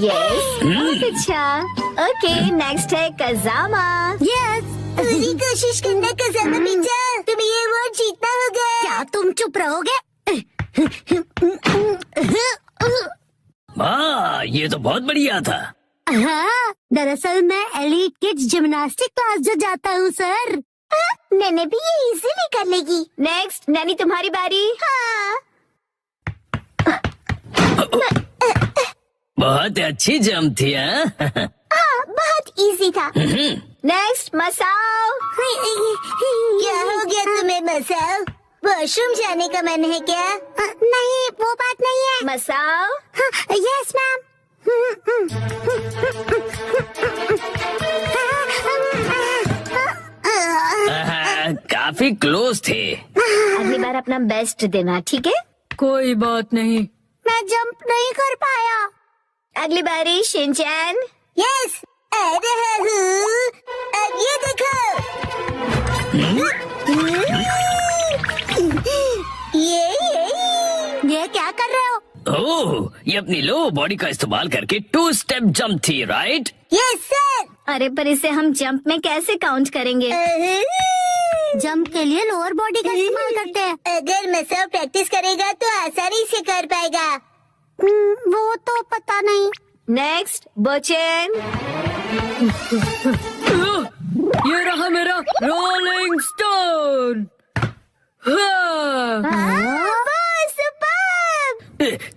Yes, बहुत अच्छा। Okay, next है कजामा। यस, पूरी कोशिश करना कजामा बेटा, तुम्हें ये अवार्ड जीतना होगा। क्या तुम चुप रहोगे? वाह, ये तो बहुत बढ़िया था। हाँ, दरअसल मैं एलीट किड्स जिम्नास्टिक क्लास जो जाता हूँ सर। नैने भी ये इजीली कर लेगी। नेक्स्ट, नैनी तुम्हारी बारी। हाँ। बहुत अच्छी जंप थी। हाँ? हाँ, बहुत इजी था। नेक्स्ट, मसाओ। क्या हो गया तुम्हें मसाओ? वॉशरूम जाने का मन है क्या? नहीं, वो बात नहीं है। मसाओ। Yes ma'am. काफी क्लोज थे। अगली बार अपना बेस्ट देना, ठीक है? कोई बात नहीं। मैं जंप नहीं कर पाया। अगली बारी शिनचैन। यस, आ रहा हूँ। अब ये देखो। ये क्या कर रहे हो? ओह, ये अपनी लो बॉडी का इस्तेमाल करके 2 स्टेप जंप थी, राइट? Yes sir. अरे पर इसे हम जंप में कैसे काउंट करेंगे? जंप के लिए लोअर बॉडी का इस्तेमाल करते हैं। अगर मसाओ प्रैक्टिस करेगा तो आसानी से कर पाएगा। वो तो पता नहीं। नेक्स्ट, बोचेन। ये रहा मेरा रोलिंग स्टोन।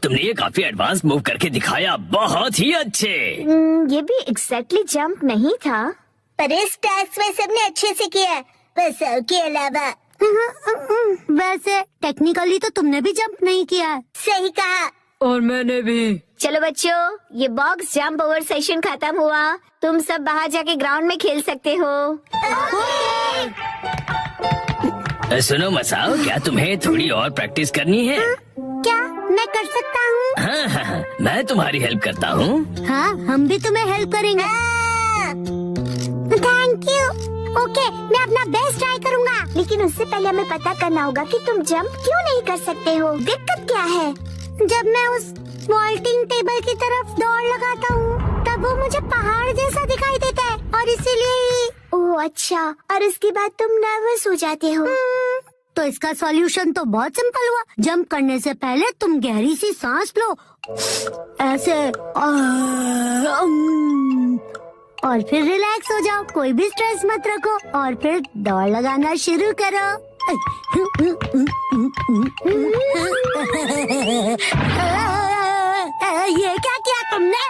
तुमने ये काफी एडवांस मूव करके दिखाया, बहुत ही अच्छे। ये भी एग्जैक्टली जंप नहीं था। पर इस टास्क में सबने अच्छे से किया, मसाओ के अलावा। वैसे टेक्निकली तो तुमने भी जंप नहीं किया। सही कहा। और मैंने भी। चलो बच्चों, ये बॉक्स जंप ओवर सेशन खत्म हुआ। तुम सब बाहर जाके ग्राउंड में खेल सकते हो। सुनो मसाओ, क्या तुम्हें थोड़ी और प्रैक्टिस करनी है? क्या मैं कर सकता हूँ? हाँ, मैं तुम्हारी हेल्प करता हूँ। हाँ, हम भी तुम्हें हेल्प करेंगे। Thank you. ओके, मैं अपना बेस्ट ट्राई करूँगा। लेकिन उससे पहले हमें पता करना होगा कि तुम जंप क्यों नहीं कर सकते हो। दिक्कत क्या है? जब मैं उस वॉल्टिंग टेबल की तरफ दौड़ लगाता हूँ, तब वो मुझे पहाड़ जैसा दिखाई देता है और इसीलिए। ओह अच्छा, और उसके बाद तुम नर्वस हो जाते हो। तो इसका सॉल्यूशन तो बहुत सिंपल हुआ। जंप करने से पहले तुम गहरी सी सांस लो, ऐसे, और फिर रिलैक्स हो जाओ। कोई भी स्ट्रेस मत रखो और फिर दौड़ लगाना शुरू करो। ये क्या किया तुमने?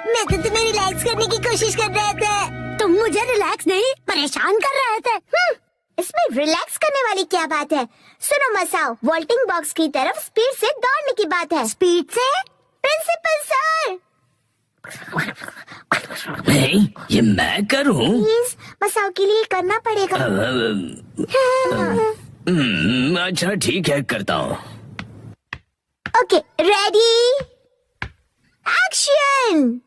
मैं तो तुम्हें रिलैक्स करने की कोशिश कर रहा था। तुम मुझे रिलैक्स नहीं, परेशान कर रहे थे। इसमें रिलैक्स करने वाली क्या बात है? सुनो मसाओ, वॉल्टिंग बॉक्स की तरफ स्पीड से दौड़ने की बात है। स्पीड से? प्रिंसिपल सर, नहीं, ये मैं करूँ? प्लीज मसाओ के लिए करना पड़ेगा। अच्छा ठीक है, करता हूँ। Okay, ready, action.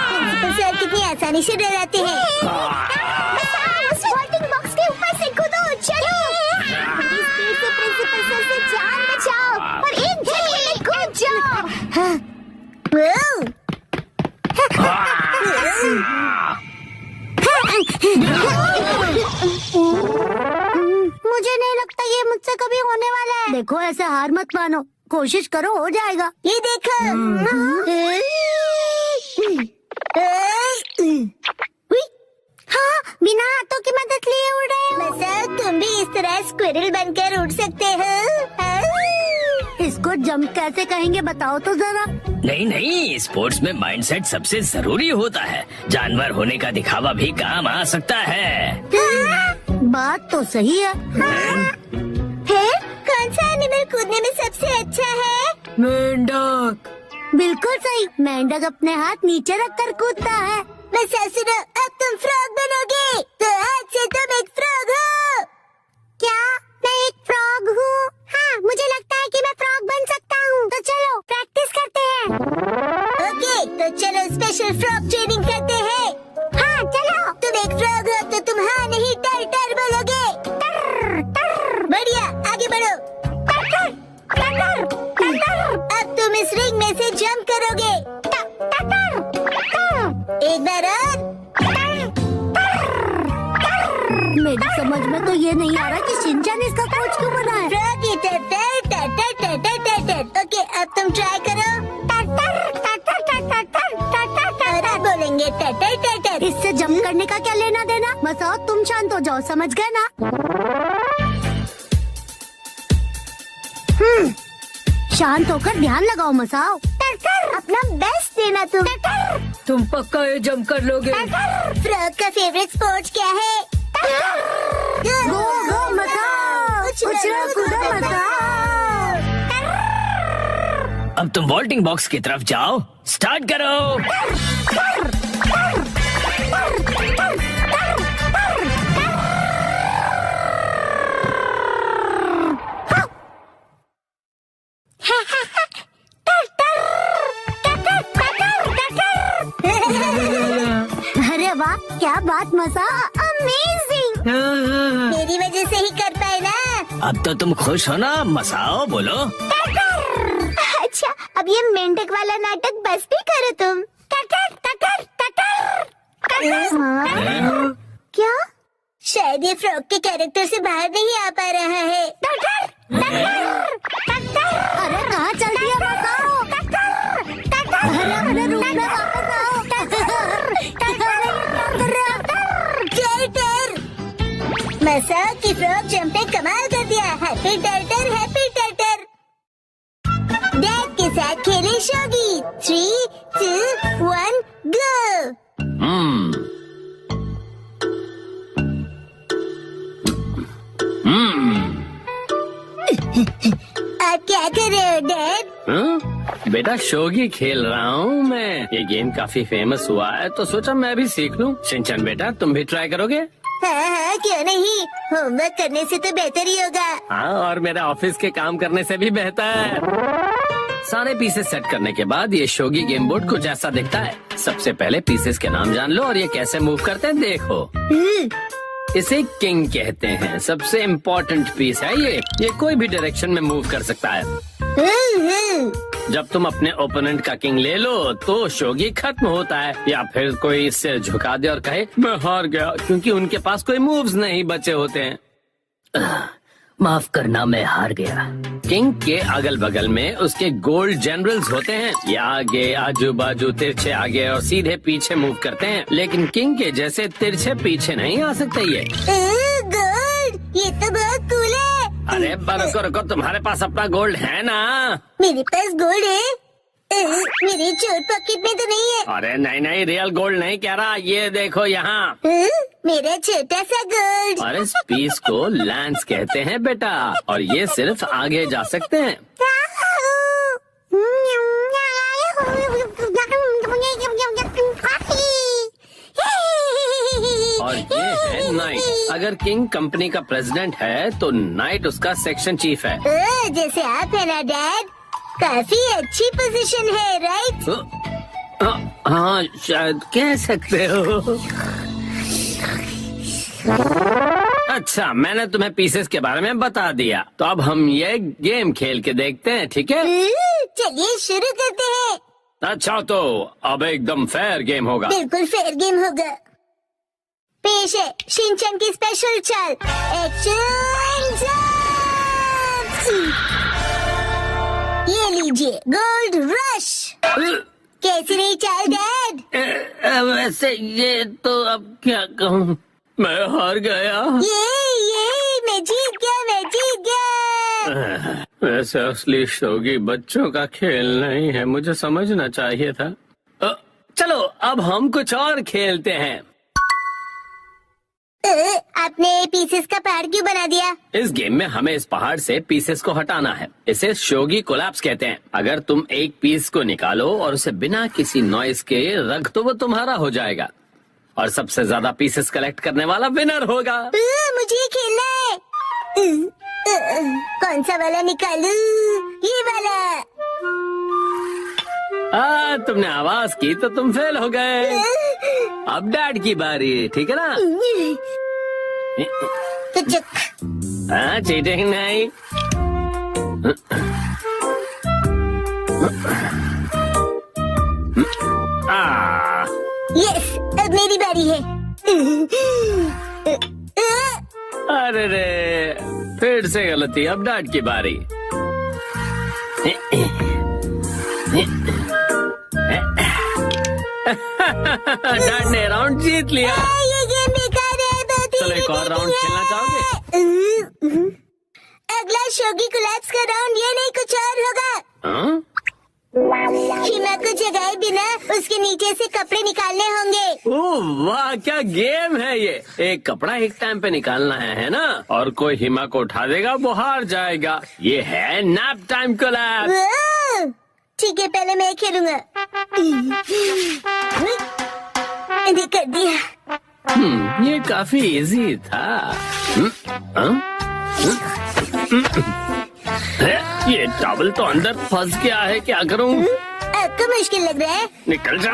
Principal sir कितनी आसानी से डराते हैं। उस वॉल्टिंग बॉक्स के ऊपर से कूदो, चलो। बड़ी स्पीड से प्रिंसिपल सर से जान बचाओ और एक झटके में कूद जाओ। मुझे नहीं लगता ये मुझसे कभी होने वाला है। देखो, ऐसे हार मत मानो, कोशिश करो, हो जाएगा। ये देखो। हाँ, बिना हाथों की मदद लिए उड़ रहे हो। मसाओ, तुम भी इस तरह स्क्विरल बनकर उड़ सकते हो। इसको जंप कैसे कहेंगे बताओ तो जरा। नहीं नहीं, स्पोर्ट्स में माइंडसेट सबसे जरूरी होता है। जानवर होने का दिखावा भी काम आ सकता है। बात तो सही है। फिर कौन सा एनिमल कूदने में सबसे अच्छा है? मेंढक। बिल्कुल सही, मेंढक अपने हाथ नीचे रखकर कूदता है। मसाओ सुनो, अब तुम फ्रॉग बनोगे, तो आज से तुम एक फ्रॉग हो। क्या मैं एक फ्रॉग हूँ? हाँ, मुझे लगता है कि मैं फ्रॉग बन सकता हूँ। तो चलो प्रैक्टिस करते हैं। ओके, तो चलो स्पेशल फ्रॉग ट्रेनिंग करते हैं। हाँ चलो। तुम एक फ्रॉग हो तो तुम हाँ नहीं टर टर बोलोगे। कैसे जंप करोगे? एक बार और। मेरी समझ में तो ये नहीं आ रहा कि शिनचैन इसका कोच क्यों बना है। फ्रॉगी टर। ओके, अब तुम ट्राई करो। और अब बोलेंगे टर। इससे जंप करने का क्या लेना देना? मसाओ तुम शांत हो जाओ, समझ गए ना? शांत होकर ध्यान लगाओ मसाओ। अपना बेस्ट देना तुम। तुम पक्का ये जंप कर लोगे? फ्रॉग का फेवरेट स्पोर्ट्स क्या है? गो गो मसाओ, उछलो कूदो मसाओ। अब तुम वॉल्टिंग बॉक्स की तरफ जाओ, स्टार्ट करो। अरे वाह, क्या बात मसाओ, अमेजिंग। मेरी वजह से ही कर पाए ना। अब तो तुम खुश हो ना मसाओ, बोलो। अच्छा, अब ये मेंढक वाला नाटक बस भी करो तुम। हाँ? क्या? शायद ये फ्रॉग के कैरेक्टर से बाहर नहीं आ पा रहा है। अरे कहाँ चल दिया मसाओ? अरे अपने रूम में वापस आओ। मसाओ की फ्रॉग जंप पे कमाल कर दिया। हैप्पी टर्टर, हैप्पी टर्टर। डैड के साथ खेले शोगी। 3, 2, 1, गो। आप क्या कर रहे हो डैड? बेटा शोगी खेल रहा हूँ मैं। ये गेम काफी फेमस हुआ है तो सोचा मैं भी सीख लूँ। शिनचैन बेटा तुम भी ट्राई करोगे? हाँ, क्यों नहीं। होमवर्क करने से तो बेहतर ही होगा। हाँ, और मेरे ऑफिस के काम करने से भी बेहतर। सारे पीसेस सेट करने के बाद ये शोगी गेम बोर्ड कुछ ऐसा दिखता है। सबसे पहले पीसेस के नाम जान लो और ये कैसे मूव करते हैं देखो। इसे किंग कहते हैं। सबसे इम्पोर्टेंट पीस है ये कोई भी डायरेक्शन में मूव कर सकता है। जब तुम अपने ओपोनेंट का किंग ले लो तो शोगी खत्म होता है, या फिर कोई इससे झुका दे और कहे मैं हार गया, क्योंकि उनके पास कोई मूव्स नहीं बचे होते हैं। माफ करना, मैं हार गया। किंग के अगल बगल में उसके गोल्ड जनरल्स होते हैं। ये आगे, आजू बाजू, तिरछे आगे और सीधे पीछे मूव करते हैं, लेकिन किंग के जैसे तिरछे पीछे नहीं आ सकते ये। गोल्ड, ये तो बहुत कूल है। अरे रुको रुको, तुम्हारे पास अपना गोल्ड है ना? मेरे पास गोल्ड है। मेरे चोट पॉकेट में तो नहीं है। अरे नहीं, रियल गोल्ड नहीं कह रहा, ये देखो यहाँ। मेरा छोटा सा गोल्ड। और इस पीस को लैंस कहते हैं बेटा, और ये सिर्फ आगे जा सकते हैं। और ये है नाइट। अगर किंग कंपनी का प्रेसिडेंट है तो नाइट उसका सेक्शन चीफ है। जैसे आप है ना डैड। काफी अच्छी पोजीशन है, राइट? हाँ, शायद कह सकते हो। अच्छा, मैंने तुम्हें पीसेस के बारे में बता दिया, तो अब हम ये गेम खेल के देखते हैं, ठीक है? चलिए शुरू करते हैं। अच्छा, तो अब एकदम फेयर गेम होगा। बिल्कुल फेयर गेम होगा। पेश है शिनचैन की स्पेशल चाल, एक्शन जंप। ये लीजिए गोल्ड रश। कैसी रही चाल डैड? वैसे ये तो अब क्या कहूँ, मैं हार गया। ये मैं जीत गया। वैसे असली शोगी बच्चों का खेल नहीं है, मुझे समझना चाहिए था। चलो अब हम कुछ और खेलते हैं। आपने पीसेस का पहाड़ क्यों बना दिया? इस गेम में हमें इस पहाड़ से पीसेस को हटाना है। इसे शोगी कोलैप्स कहते हैं। अगर तुम एक पीस को निकालो और उसे बिना किसी नॉइस के रख दो, वो तुम्हारा हो जाएगा, और सबसे ज्यादा पीसेस कलेक्ट करने वाला विनर होगा। मुझे खेलना है। कौन सा वाला निकालूं? ये वाला। तुमने आवाज की तो तुम फेल हो गए। अब डैड की बारी, ठीक है ना? हाँ, चीटिंग नहीं। बारी है। अरे रे, फिर से गलती, अब डैड की बारी। डैड ने राउंड जीत लिया। ये गेम बेकार है। चलो एक और राउंड खेलना चाहोगे? अगला शोगी कोलैप्स का राउंड ये नहीं कुछ और होगा। हाँ? हिमा को जगाए बिना उसके नीचे से कपड़े निकालने होंगे। ओह वाह, क्या गेम है ये। एक कपड़ा एक टाइम पे निकालना है ना, और कोई हिमा को उठा देगा वो हार जाएगा। ये है नैप टाइम कोलैप्स। वाह, ठीक है, पहले मैं खेलूंगा। कर दिया। ये काफी इजी था। ये टॉवल तो अंदर फंस गया है, क्या करूं? आपको मुश्किल लग रहा है? निकल जा।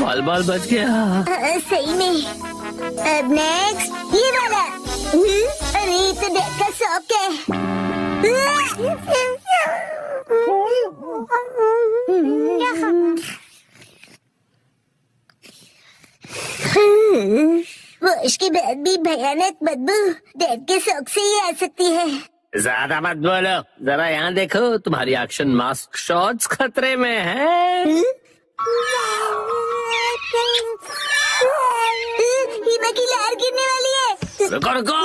बाल बाल बच गया। सही में। अब नेक्स्ट ये वाला। अरे तो डैड का शौक है। वॉश के बाद भी भयानक बदबू डैड के शौक से ही आ सकती है। ज्यादा मत बोलो, जरा यहाँ देखो, तुम्हारी एक्शन मास्क शॉट्स खतरे में है। हिमा की लहर गिरने वाली है। रुको रुको,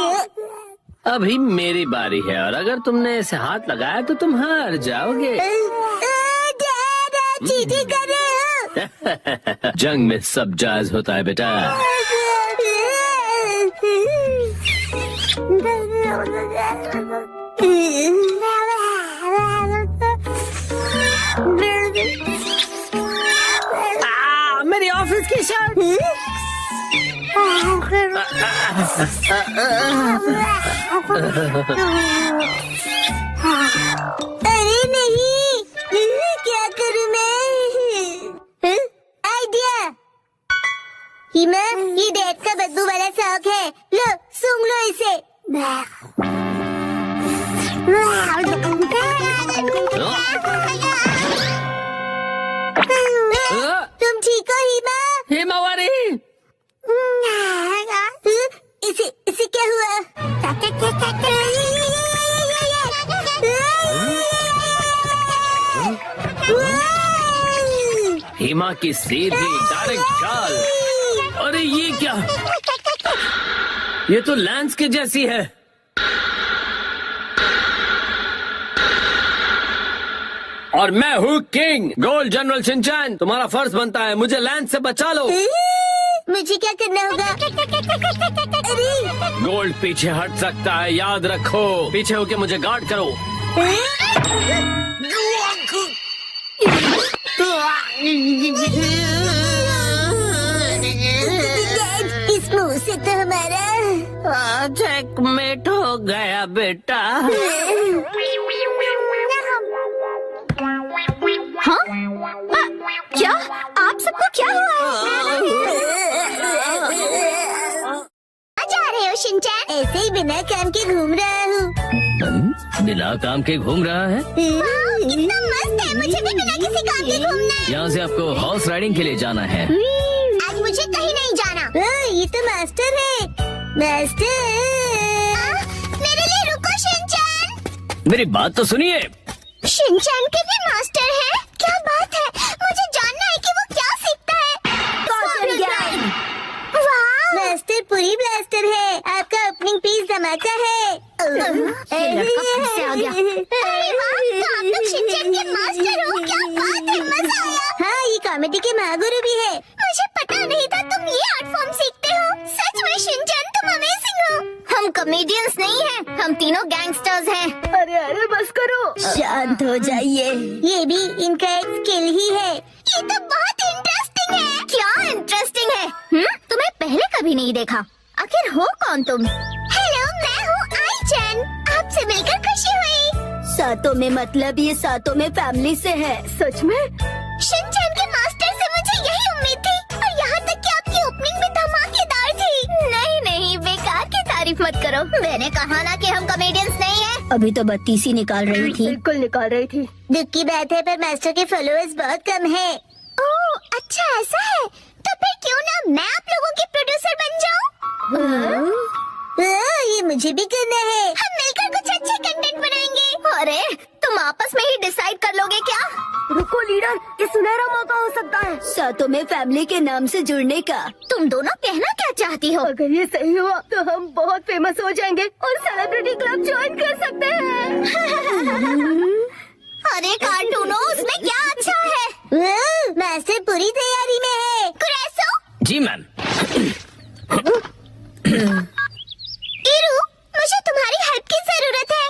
अभी मेरी बारी है, और अगर तुमने इसे हाथ लगाया तो तुम हार जाओगे। डैड, आप चीटिंग कर रहे हो। जंग में सब जायज होता है बेटा। मेरी ऑफिस की शर्ट। अरे नहीं, क्या करूं मैं? आइडिया। हिमा, ये डैड का बदबू वाला शौक है। लो, सूंघ लो इसे। तुम ठीक हो हिमा? हिमावरी, इसे क्या हुआ? हिमा की सीधी डायरेक्ट चाल। अरे ये क्या, ये तो लैंस के जैसी है। और मैं हूँ किंग गोल्ड जनरल शिनचैन। तुम्हारा फर्ज बनता है मुझे लैंस से बचा लो। मुझे क्या करना होगा? अरे गोल्ड पीछे हट सकता है, याद रखो। पीछे होके मुझे गार्ड करो। इस मुंह से तो हमारा चेकमेट हो गया बेटा। हाँ? क्या आप सबको क्या हुआ? जा रहे हो शिनचैन? ऐसे ही बिना काम के घूम रहा हूँ। बिना काम के घूम रहा है? कितना मस्त है, मुझे भी बिना किसी काम के घूमना है। यहाँ से आपको हॉर्स राइडिंग के लिए जाना है। आज मुझे कहीं नहीं जाना। ये तो मास्टर है। मास्टर, मेरे लिए रुको शिनचैन। मेरी बात तो सुनिए। शिनचैन के भी मास्टर है? क्या बात है, मुझे जानना है कि वो क्या सीखता है। वाह, मास्टर पूरी ब्लास्टर है। आपका ओपनिंग पीस धमाका है। लड़का फिर से आ गया। अरे वाह, तो आप लोग शिनचैन के मास्टर हो, क्या बात है, मजा आया। हाँ, ये कॉमेडी के महागुरु भी है। मुझे पता नहीं था तुम ये आर्ट फॉर्म सीखते हो। सच में शिनचैन, तुम अमेजिंग हो। हम कॉमेडियंस नहीं हैं, हम तीनों गैंगस्टर्स हैं। अरे बस करो। शांत हो जाइए। ये भी इनका एक स्किल ही है। ये तो बहुत इंटरेस्टिंग है। क्या इंटरेस्टिंग है? तुम्हें पहले कभी नहीं देखा। आखिर हो कौन तुम? हेलो, मैं हूँ आईचन। आपसे मिलकर खुशी हुई। सातों में मतलब ये सातों में फैमिली से है। सच में? शिनचैन के मास्टर से मुझे यही उम्मीद थी, और यहाँ तक कि आपकी ओपनिंग भी धमाकेदार थी। नहीं, बेकार की तारीफ मत करो। मैंने कहा ना कि हम कॉमेडियंस नहीं हैं। अभी तो 32 ही निकाल रही थी। बिल्कुल निकाल रही थी। दुख की बात है पर मास्टर के फॉलोअर्स बहुत कम है। ओह अच्छा ऐसा है, तो फिर क्यों ना मैं आप लोगों की प्रोड्यूसर बन जाऊं? ये मुझे भी करना है। हम मिलकर कुछ अच्छे कंटेंट बनाएंगे। अरे तुम आपस में ही डिसाइड कर लोगे क्या? रुको लीडर, ये सुनहरा मौका हो सकता है। सातों में फैमिली के नाम से जुड़ने का। तुम दोनों कहना क्या चाहती हो? अगर ये सही हुआ तो हम बहुत फेमस हो जाएंगे और सेलिब्रिटी क्लब ज्वाइन कर सकते हैं। अरे कार्टूनो, उसमें क्या अच्छा है? मास्टर पूरी तैयारी में है। कुरैसो, जी मैम। इरू, मुझे तुम्हारी हेल्प की जरूरत है।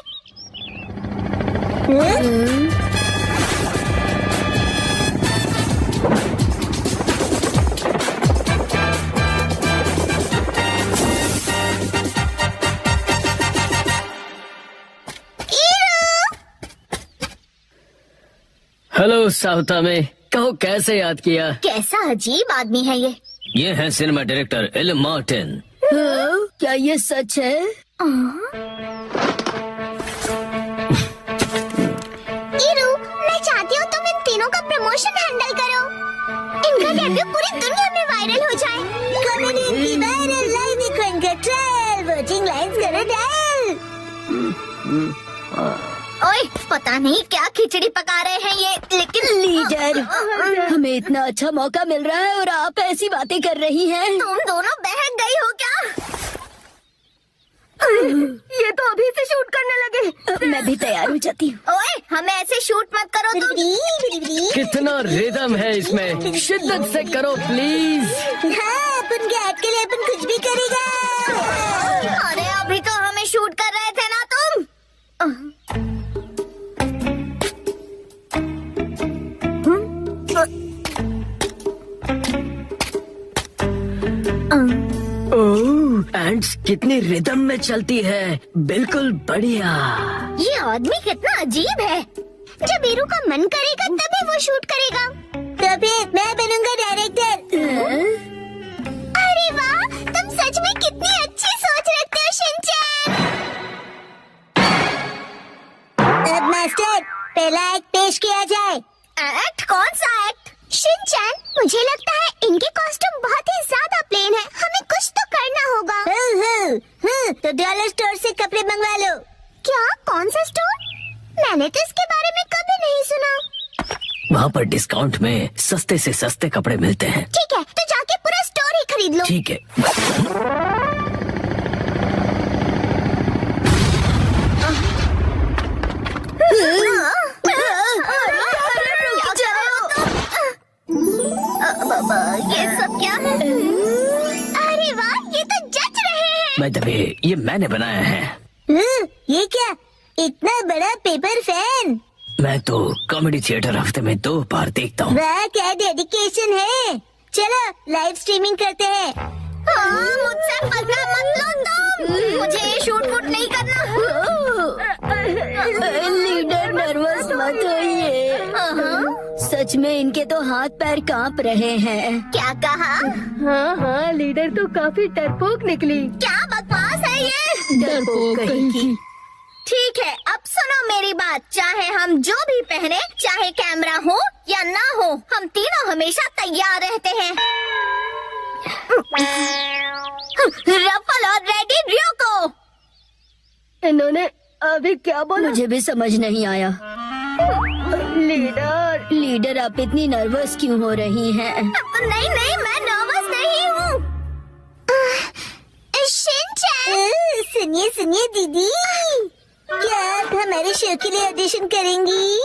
हेलो साउथा में, कहो कैसे याद किया? कैसा अजीब आदमी है ये है सिनेमा डायरेक्टर एल मार्टिन। क्या ये सच है? इरू, मैं चाहती हूँ तुम इन तीनों का प्रमोशन हैंडल करो। इनका डेब्यू पूरी दुनिया में वायरल हो जाए। कम्युनिटी वायरल लाइव इक्वेंट का ट्रायल, वोटिंग लाइन्स करो डायल। ओए, पता नहीं क्या खिचड़ी पका रहे हैं ये, लेकिन लीडर, हमें इतना अच्छा मौका मिल रहा है और आप ऐसी बातें कर रही हैं। तुम दोनों बहक गई हो क्या? ये तो अभी से शूट करने लगे। मैं भी तैयार हो जाती हूँ। ओए, हमें ऐसे शूट मत करो तुम। कितना रिदम है इसमें, शिद्दत से करो प्लीज। हाँ, अपन के ऐड के लिए अपन कुछ भी करेगा। अरे अभी तो हमें शूट कर रहे थे ना तुम। एंड्स कितनी रिदम में चलती है, बिल्कुल बढ़िया। ये आदमी कितना अजीब है। जब ईरू का मन करेगा तभी वो शूट करेगा। तो फिर मैं बनूंगा डायरेक्टर। अरे वाह, तुम सच में कितनी अच्छी सोच रखते हो शिनचैन। अब मास्टर, पहला एक्ट पेश किया जाए। एक्ट? कौन सा एक्ट? शिनचैन, मुझे लगता है इनके कॉस्ट्यूम बहुत ही ज्यादा प्लेन है, हमें कुछ तो करना होगा। तो डॉलर स्टोर से कपड़े मंगवा लो। क्या? कौन सा स्टोर? मैंने तो इसके बारे में कभी नहीं सुना। वहाँ पर डिस्काउंट में सस्ते से सस्ते कपड़े मिलते हैं। ठीक है, तो जाके पूरा स्टोर ही खरीद लो। ठीक है। ये सब क्या है? अरे वाह, ये तो जच रहे हैं। मैं तभी, ये मैंने बनाया है। ये क्या, इतना बड़ा पेपर फैन? मैं तो कॉमेडी थिएटर हफ्ते में 2 बार देखता हूँ। वाह, क्या डेडिकेशन है। चलो लाइव स्ट्रीमिंग करते हैं। मुझसे मजा मत लो तुम, मुझे शूट वूट नहीं करना। लीडर, नर्वस मत होइए। सच में इनके तो हाथ पैर कांप रहे हैं। क्या कहा? हाँ हाँ, लीडर तो काफी डरपोक निकली। क्या बकवास है ये? डरपोक कहीं। ठीक है, अब सुनो मेरी बात। चाहे हम जो भी पहने, चाहे कैमरा हो या ना हो, हम तीनों हमेशा तैयार रहते हैं। रफल और रेडी रियोको। इन्होंने अभी क्या बोला? मुझे भी समझ नहीं आया। लीडर, आप इतनी नर्वस क्यों हो रही हैं? नहीं नहीं, मैं नर्वस नहीं हूँ। शिनचैन, सुनिए सुनिए दीदी, क्या आप हमारे शो के लिए ऑडिशन करेंगी?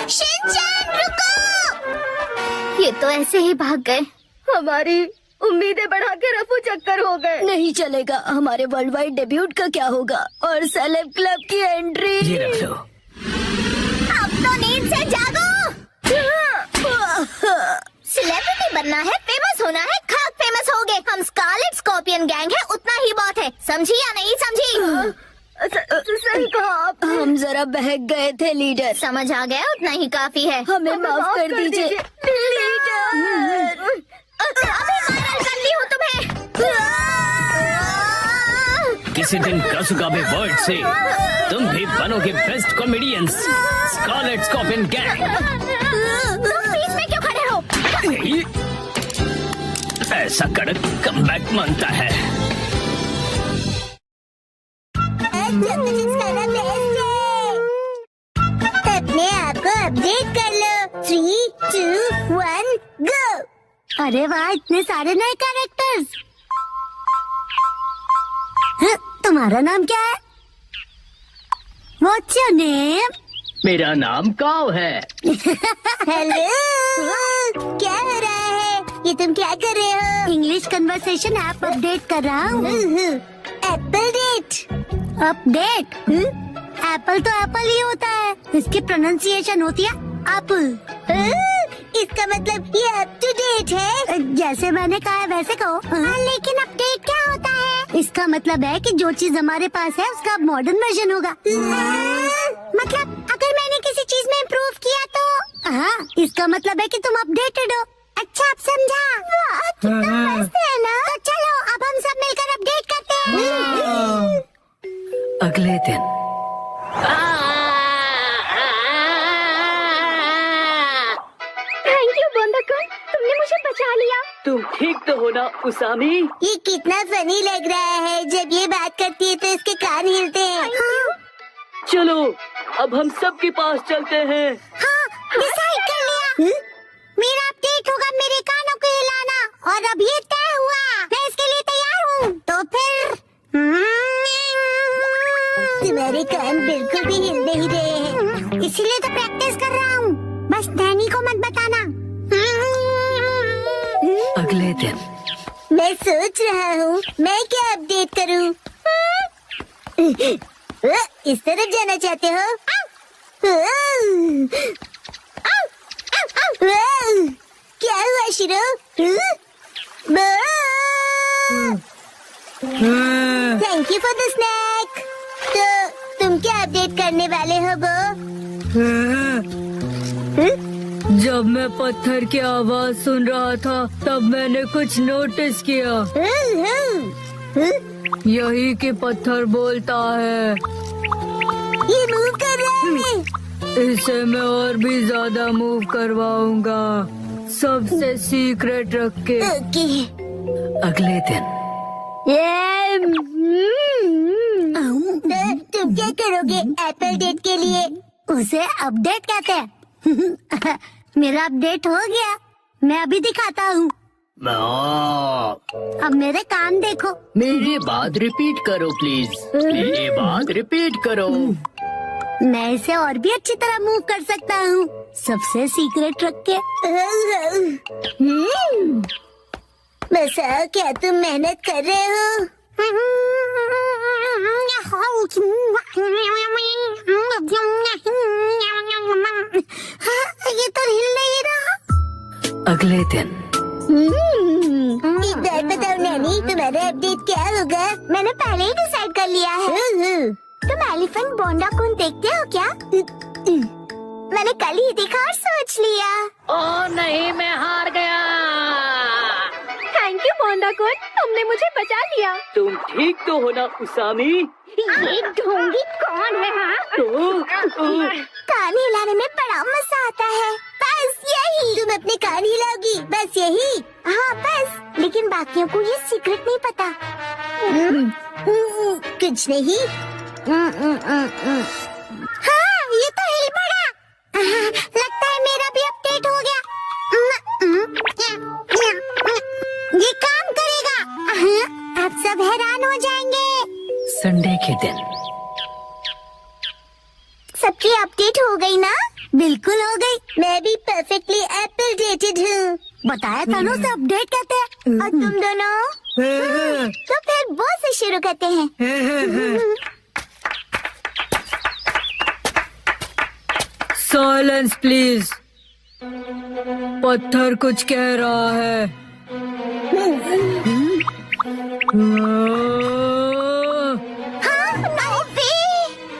शिनचैन रुको। ये तो ऐसे ही भाग गए। हमारी उम्मीदें बढ़ा के रफू चक्कर हो गए। नहीं चलेगा। हमारे वर्ल्ड वाइड डेब्यूट का क्या होगा? और सेलेब क्लब की एंट्री। ये रख लो। अब तो नींद से जागो। सेलिब्रिटी बनना है, फेमस होना है, खाक फेमस होगे। हम स्कारलेट स्कॉर्पियन गैंग है, उतना ही बहुत है। समझी या नहीं समझी? सही कहा आप। हम जरा बहक गए थे लीडर। समझ आ गया, उतना ही काफी है। हमें माफ कर दीजिए लीडर। अभी वायरल कर ली हूँ तुम्हें। प्रेसिडेंट कासुगाबे वर्ड से तुम भी बनोगे best comedians, scarlet scorpion gang. तुम बीच में क्यों खड़े हो? ऐसा कड़क कमबैक मांगता है। अपने आप को अपडेट कर लो। 3, 2, 1, गो। अरे वाह, इतने सारे नए कैरेक्टर्स। तुम्हारा नाम क्या है? What's your name? मेरा नाम काव है। हेलो, क्या हो रहा है? ये तुम क्या कर रहे हो? इंग्लिश कन्वर्सेशन ऐप अपडेट कर रहा हूँ। Apple date. अपडेट? एप्पल तो एप्पल ही होता है, इसकी प्रोनाउंसिएशन होती है एप्पल। इसका मतलब ये अप टू डेट है। जैसे मैंने कहा है वैसे कहो। लेकिन अपडेट क्या होता है? इसका मतलब है कि जो चीज हमारे पास है उसका मॉडर्न वर्जन होगा। मतलब अगर मैंने किसी चीज में इम्प्रूव किया तो? हाँ, इसका मतलब है कि तुम अपडेटेड हो। अच्छा, अब समझा। कितना मस्त है ना? तो चलो अब हम सब मिलकर अपडेट करते हैं। अगले दिन थैंक यू बोंडाकुन, तुमने मुझे बचा लिया। तुम ठीक तो हो ना उसामी? ये कितना फनी लग रहा है। जब ये बात करती है तो इसके कान हिलते हैं। चलो अब हम सब के पास चलते हैं। हाँ, डिसाइड कर लिया। मेरा अपडेट होगा मेरे कानों को हिलाना, और अब ये तय हुआ। मैं इसके लिए तैयार हूँ। तो फिर तुम्हारे कान बिल्कुल भी हिल नहीं रहे हैं, इसीलिए तो प्रैक्टिस कर रहा हूँ। बस नैनी को मत बताना। अगले दिन मैं सोच रहा हूँ मैं क्या अपडेट करूँ। इस तरफ जाना चाहते हो? क्या हुआ शिरो? Thank you for the snake. तो तुम क्या अपडेट करने वाले हो बो? जब मैं पत्थर की आवाज सुन रहा था तब मैंने कुछ नोटिस किया। यही कि पत्थर बोलता है। ये मूव कर रहा है। इसे मैं और भी ज्यादा मूव करवाऊंगा, सबसे सीक्रेट रख के। ओके। अगले दिन तो तुम क्या करोगे एप्पल डेट के लिए? उसे अपडेट कहते हैं। मेरा अपडेट हो गया, मैं अभी दिखाता हूँ। अब मेरे कान देखो। मेरी बात रिपीट करो प्लीज। मेरी बात रिपीट करो। मैं इसे और भी अच्छी तरह मूव कर सकता हूँ, सबसे सीक्रेट रख के। बसा, क्या तुम मेहनत कर रहे हो? ये तो हिल नहीं रहा। अगले दिन एक बात बताओ नैनी, तुम्हारा अपडेट क्या होगा? मैंने पहले ही डिसाइड कर लिया है। तुम एलिफेंट बोंडाकुन देखते हो क्या? मैंने कल ही देखा और सोच लिया। ओ नहीं, मैं हार गया। थैंक यू बोंडाकुन, तुमने मुझे बचा लिया। तुम ठीक तो हो ना उसामी? ये ढोंगी कौन है? हाँ? कान हिलाने में बड़ा मजा आता है। बस यही। तुम अपने कान हिलाओगी, बस यही? हाँ बस, लेकिन बाकियों को ये सीक्रेट नहीं पता। कुछ नहीं। हाँ, ये तो हिल पड़ा। लगता है मेरा भी अपडेट हो गया। ये काम करेगा। अब सब हैरान हो जाएंगे। संडे के दिन सबकी अपडेट हो गई ना? बिल्कुल हो गई। मैं भी परफेक्टली एप्पल डेटेड हूँ। बताया था ना, उसे अपडेट कहते हैं। और तुम दोनों? तो फिर वो से शुरू करते हैं। Silence please. पत्थर कुछ कह रहा है।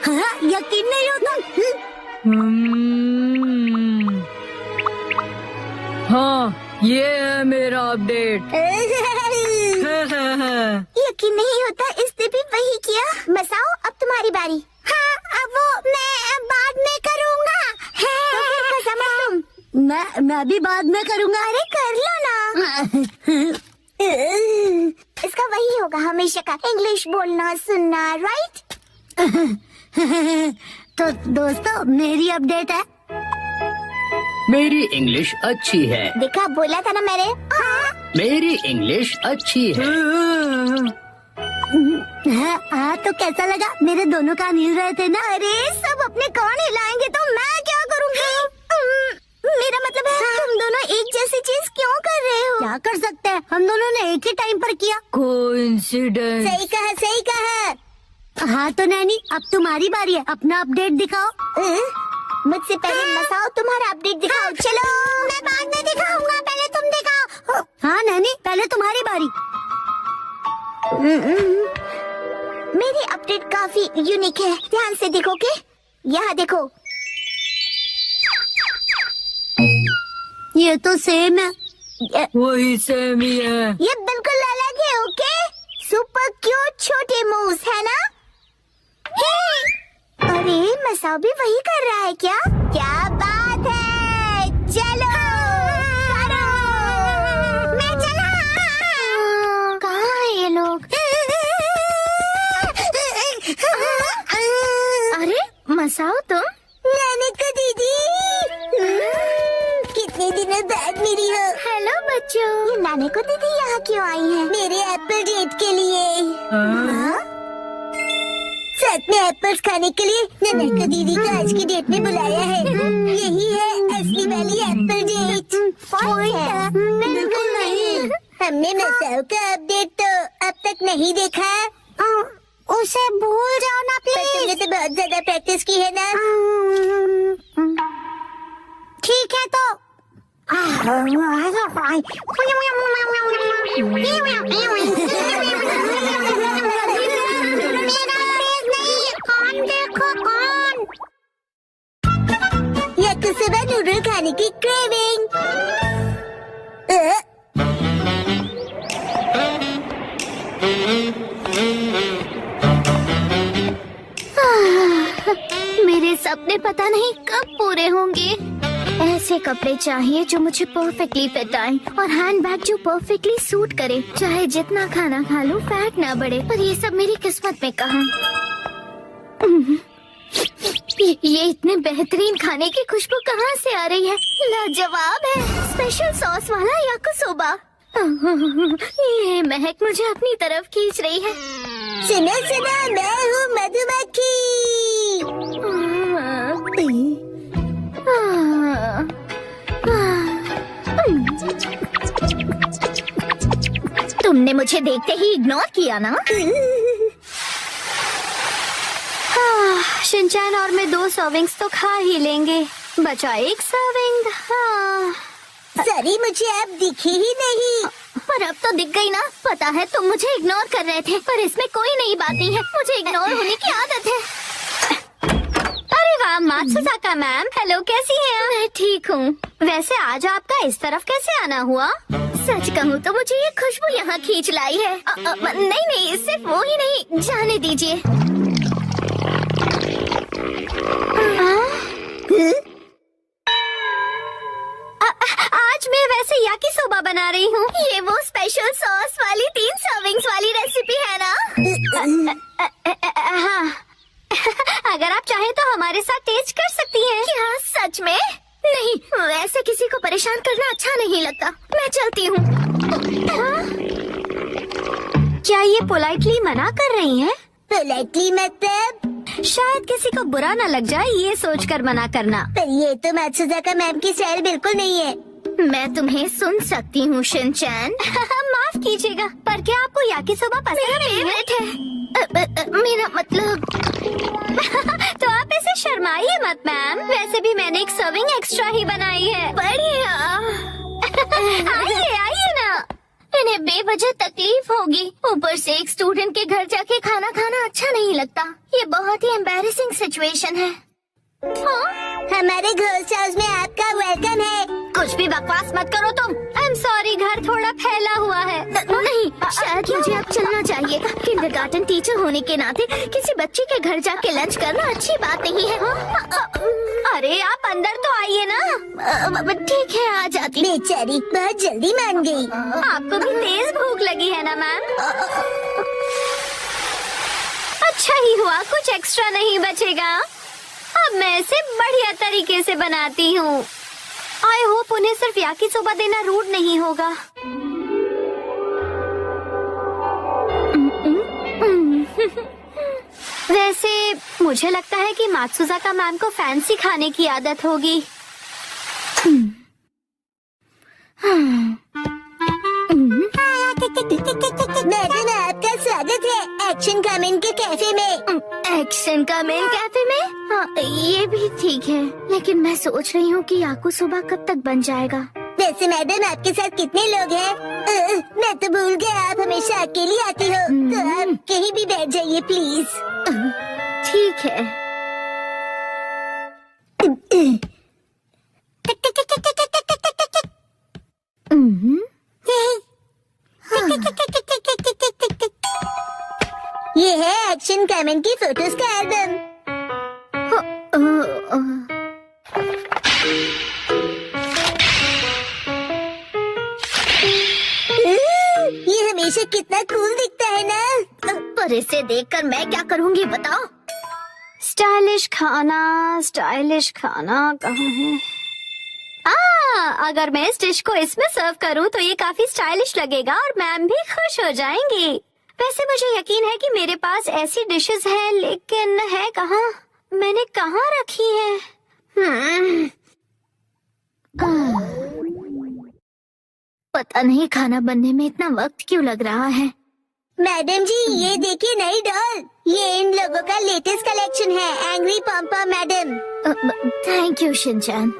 हाँ, यकीन नहीं होता। हाँ, ये है मेरा अपडेट। यकीन नहीं होता, इसने भी वही किया। अभी बाद में करूँगा। अरे कर लो ना। इसका वही होगा हमेशा का, इंग्लिश बोलना सुनना, राइट? तो दोस्तों मेरी अपडेट है। मेरी इंग्लिश अच्छी है। देखा, बोला था ना मैंने। मेरी इंग्लिश अच्छी है। हाँ तो कैसा लगा? मेरे दोनों कान हिल रहे थे ना। अरे सब अपने कान हिलाएंगे तो मैं क्या करूँगी? मेरा मतलब है तुम दोनों एक जैसी चीज क्यों कर रहे हो? क्या कर सकते हैं, हम दोनों ने एक ही टाइम पर किया। कोइंसिडेंस। सही कहा, सही कहा। हाँ तो नैनी अब तुम्हारी बारी है, अपना अपडेट दिखाओ। मुझसे पहले मसाओ तुम्हारा अपडेट दिखाओ। चलो मैं बाद में दिखाऊंगा, पहले तुम दिखाओ। हाँ नैनी पहले तुम्हारी बारी। मेरी अपडेट काफी यूनिक है, ध्यान से देखोगे? यहाँ देखो। ये तो सेम है। वही सेम ही है। ये बिल्कुल अलग है, ओके? सुपर क्यूट छोटे मूस है ना? अरे मसाओ भी वही कर रहा है क्या? क्या बात है, चलो करो। मैं चला। कहाँ है ये लोग? अरे मसाओ तुम? नानिका दीदी, कितने दिनों बाद मिली हो। हेलो बच्चों। ये नानिका दीदी यहाँ क्यों आई है? मेरे एप्पल डेट के लिए। हाँ? साथ में एप्पल्स खाने के लिए नानिका दीदी को आज की डेट में बुलाया है। यही है असली वाली एप्पल डेट। पॉइंट है? बिल्कुल नहीं। हमने मसाओ का अपडेट तो अब तक नहीं देखा। उसे भूल जाओ ना प्लीज। तुमने तो बहुत ज्यादा प्रैक्टिस की है ना। ठीक है तो या तो सुबह नूडल खाने की क्रेविंग। मेरे सपने पता नहीं कब पूरे होंगे। ऐसे कपड़े चाहिए जो मुझे परफेक्टली फिट आए और हैंडबैग जो परफेक्टली सूट करे। चाहे जितना खाना खा लूं फैट ना बढ़े, पर ये सब मेरी किस्मत में कहाँ। ये इतने बेहतरीन खाने की खुशबू कहाँ से आ रही है? लाजवाब है, स्पेशल सॉस वाला याकिसोबा। ये महक मुझे अपनी तरफ खींच रही है। सुनो सुनो, मैं हूँ मधुमक्खी। तुमने मुझे देखते ही इग्नोर किया ना? शिनचैन और मैं 2 सर्विंग्स तो खा ही लेंगे, बचा 1 सर्विंग। सॉरी, मुझे अब दिखी ही नहीं। पर अब तो दिख गई ना। पता है तुम मुझे इग्नोर कर रहे थे, पर इसमें कोई नई बात नहीं है। मुझे इग्नोर होने की आदत है। अरे वाह मात्सुसाका मैम, हेलो, कैसी हैं आप? मैं ठीक हूँ। वैसे आज आपका इस तरफ कैसे आना हुआ? सच कहूँ तो मुझे ये खुशबू यहाँ खींच लाई है। नहीं, सिर्फ वो ही नहीं, जाने दीजिए। आज मैं वैसे याकिसोबा बना रही हूँ। ये वो स्पेशल सॉस वाली 3 सर्विंग्स वाली रेसिपी है ना? हाँ। अगर आप चाहें तो हमारे साथ टेस्ट कर सकती हैं। क्या सच में? नहीं, वैसे किसी को परेशान करना अच्छा नहीं लगता। मैं चलती हूँ। क्या ये पोलाइटली मना कर रही हैं? पोलाइटली मतलब? शायद किसी को बुरा न लग जाए ये सोचकर मना करना। पर ये तो मात्सुसाका मैम की स्टाइल बिल्कुल नहीं है। मैं तुम्हें सुन सकती हूँ शिनचैन। माफ कीजिएगा, पर क्या आपको याकिसोबा पसंद नहीं है? मेरा मतलब तो आप ऐसे शर्माइए मत मैम। वैसे भी मैंने 1 सर्विंग एक्स्ट्रा ही बनाई है। बढ़िया। आइए ना। इन्हें बेवजह तकलीफ होगी। ऊपर से एक स्टूडेंट के घर जाके खाना खाना अच्छा नहीं लगता। ये बहुत ही एम्बैरेसिंग सिचुएशन है। हमारे घोस्ट हाउस में आपका वेलकम है। कुछ भी बकवास मत करो तुम। आई एम सॉरी, घर थोड़ा फैला हुआ है। नहीं, शायद मुझे अब चलना चाहिए। किंडरगार्टन टीचर होने के नाते किसी बच्चे के घर जाके लंच करना अच्छी बात नहीं है। अरे आप अंदर तो आइए ना। ठीक है, आ जाती। बेचारी बहुत जल्दी मान गई। आपको भी तेज भूख लगी है ना मैम? अच्छा ही हुआ, कुछ एक्स्ट्रा नहीं बचेगा। अब मैं इसे बढ़िया तरीके से बनाती हूँ। आई होप उन्हें सिर्फ याकिसोबा देना रूड नहीं होगा। वैसे मुझे लगता है कि मात्सुजाका मैम को फैंसी खाने की आदत होगी। मैडम, आपका स्वागत है एक्शन कमेंट के कैफे में। एक्शन का मेन कैफे में? हाँ, ये भी ठीक है, लेकिन मैं सोच रही हूँ कि याकुसोबा कब तक बन जाएगा। वैसे मैडम, आपके साथ कितने लोग हैं? मैं तो भूल गया, आप हमेशा अकेली आती हो। तो आप कहीं भी बैठ जाइए प्लीज। ठीक है। ये है एक्शन कमेंट की फोटोज का एल्बम। ये हमेशा कितना कूल दिखता है ना। पर इसे देखकर मैं क्या करूँगी बताओ? स्टाइलिश खाना कहाँ है? अगर मैं इस डिश को इसमें सर्व करूँ तो ये काफी स्टाइलिश लगेगा और मैम भी खुश हो जाएंगी। वैसे मुझे यकीन है कि मेरे पास ऐसी डिशेस हैं, लेकिन है कहाँ? मैंने कहाँ रखी है? पता नहीं खाना बनने में इतना वक्त क्यों लग रहा है। मैडम जी, ये देखिए नई डॉल। ये इन लोगों का लेटेस्ट कलेक्शन है, एंग्री पॉम मैडम। Thank you Shinchan.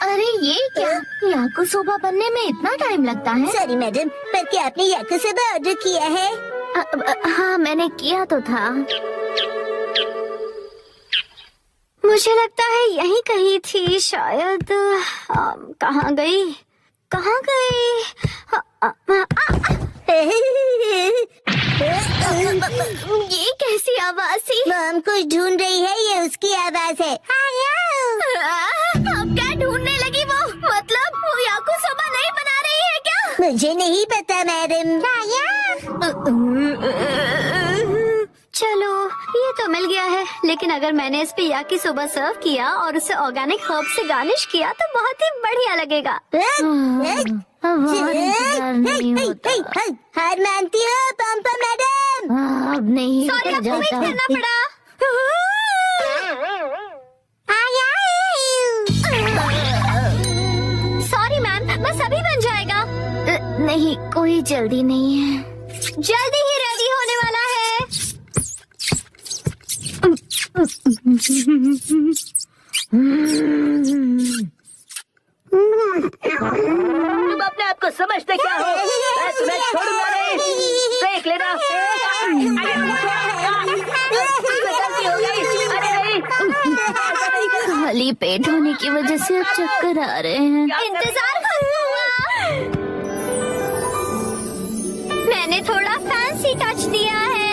अरे ये क्या? याकुसोबा बनने में इतना टाइम लगता है? सॉरी मैडम, पर क्या आपने याकुसोबा ऑर्डर किया है? हाँ, मैंने किया तो था। मुझे लगता है यही कहीं थी शायद। कहाँ गई? ये कैसी आवाज थी? मॉम कुछ ढूंढ रही है, ये उसकी आवाज है। अब क्या ढूंढने लगी वो? मतलब वो याकुसोबा नहीं बना रही है क्या? मुझे नहीं पता मैडम। चलो, ये तो मिल गया है, लेकिन अगर मैंने इस पे याकिसोबा सर्व किया और उसे ऑर्गेनिक हर्ब से गार्निश किया तो बहुत ही बढ़िया लगेगा। हार मानती हो पॉम मैडम? अब नहीं, सॉरी, आपको वेट करना पड़ा। सॉरी मैम, बस अभी बन जाएगा। नहीं, कोई जल्दी नहीं है, जल्दी ही रेडी होने वाला है। तुम अपने आप को समझते क्या हो? मैं तुम्हें छोड़ूंगा नहीं। देख लेना। गलती हो गई। अरे नहीं। खाली पेट होने की वजह से अब चक्कर आ रहे हैं। इंतजार करूंगा। मैंने थोड़ा फैंसी टच दिया है।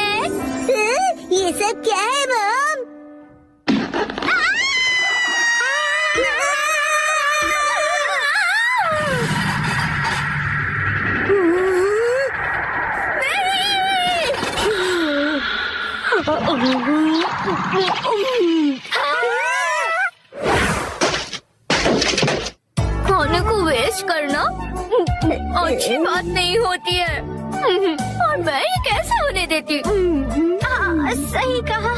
ये सब क्या है मॉम? खाने को वेस्ट करना अच्छी बात नहीं होती है। और मैं ये कैसे होने देती? सही कहा।